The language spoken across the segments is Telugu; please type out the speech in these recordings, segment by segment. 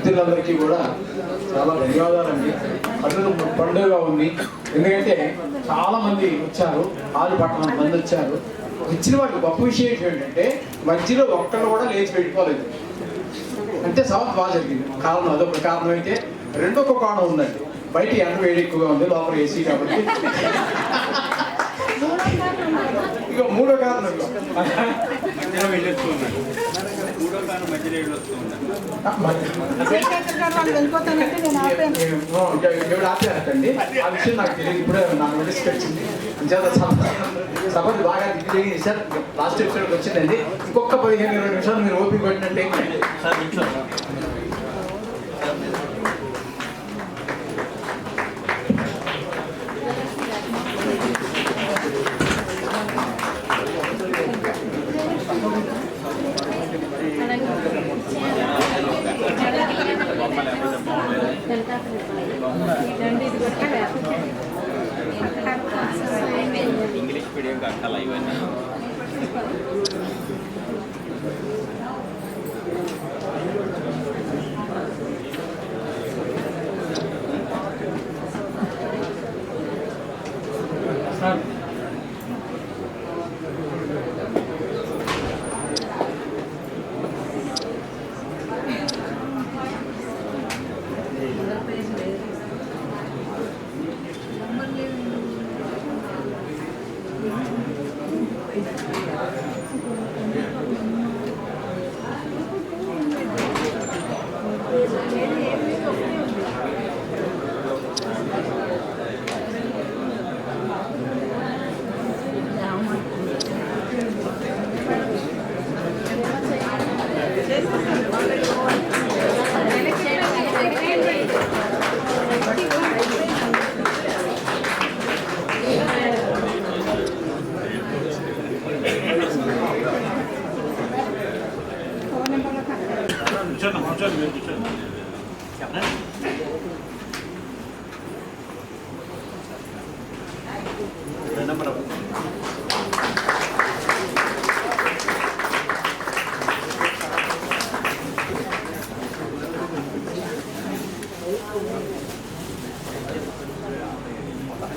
మిత్రులందరికీ కూడా చాలా ధన్యవాదాలండి. పండుగ ఉంది, ఎందుకంటే చాలా మంది వచ్చారు, 6 పట్టణం మంది వచ్చారు. వచ్చిన వాటికి గొప్ప విషయం ఏంటంటే మధ్యలో ఒక్కళ్ళు కూడా లేచి వెళ్ళిపోలేదు. అంటే సభ బాగా జరిగింది. కారణం అదొక కారణం అయితే, రెండొక కారణం ఉందండి. బయట ఎండ వేడి ఎక్కువగా ఉంది, లోపల ఏసీ కాబట్టి. ఇక మూడో కారణం ఆపేటండి. ఆ విషయం నాకు తెలియదు, ఇప్పుడే నాకు నోటీస్ వచ్చింది. సభకు బాగా దిగ్విజయం చేశారు. లాస్ట్ ఎపిసోడ్కి వచ్చిందండి. ఇంకొక 15-20 నిమిషాలు మీరు ఓపిక పట్టినట్టే. ఇంగ్లీష్ మీడియం కట్టాలి ఇవన్నీ.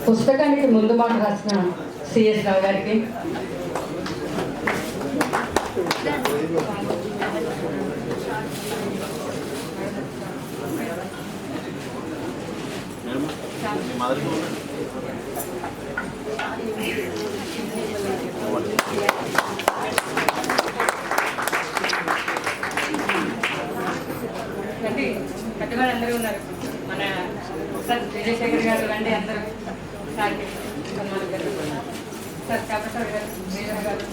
పుస్తకానికి ముందు మాట రాసిన సిఎస్ రావు గారికి, పెద్దవాళ్ళు అందరూ ఉన్నారు. మన సార్ విజయశేఖర్ గారు రండి, అందరూ సార్కి సార్ కాపసార్ గారు, మేజర్ గారు,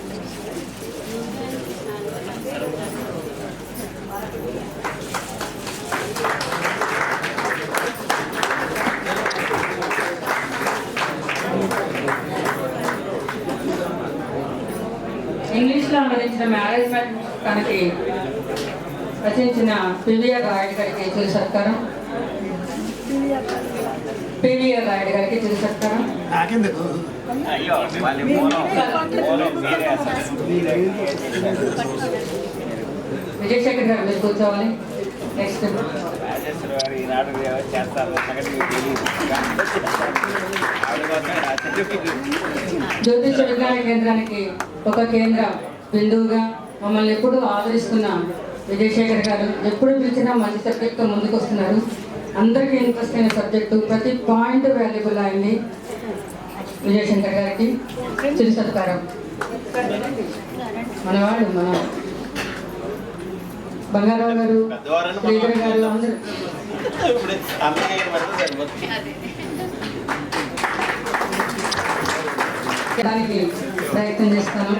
ఇంగ్లీష్లో అనువదించిన మేనేజ్మెంట్ తనకి రచించిన పివిఆర్ రాయుడు గారికి చిరు సత్కారం. పివిఆర్ రాయుడు గారికి చిరు సత్కారం. విజయశేఖర్ గారు మీరు కూర్చోవాలి. నెక్స్ట్ జ్యోతిష విజ్ఞాన కేంద్రానికి ఒక కేంద్ర బిందువుగా మమ్మల్ని ఎప్పుడు ఆదరిస్తున్న విజయశేఖర్ గారు, ఎప్పుడు పిలిచినా మంచి సబ్జెక్ట్తో ముందుకు వస్తున్నారు. అందరికీ ఇంట్రెస్ట్ అయిన సబ్జెక్టు, ప్రతి పాయింట్ వాల్యుబుల్ అయింది. విజయశంకర్ గారికి చిరు సత్కారం. మనవాళ్ళు మన బంగారావు గారు, శ్రీధర్ గారు అందరూ దానికి ప్రయత్నం చేస్తాను.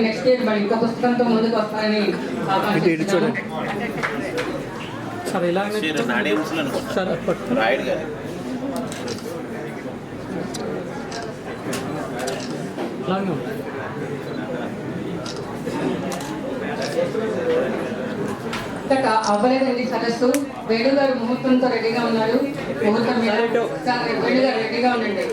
నెక్స్ట్ ఇయర్ మరి ఇంకో పుస్తకంతో ముందుకు వస్తారని సార్ ఇలాగే సార్ రాయుడు గారు అలాగే ఇంకా అవ్వలేదండి సదస్సు. వేణుగారు ముహూర్తంతో రెడీగా ఉన్నారు. ముహూర్తం మీద వేణుగారు రెడీగా ఉండండి.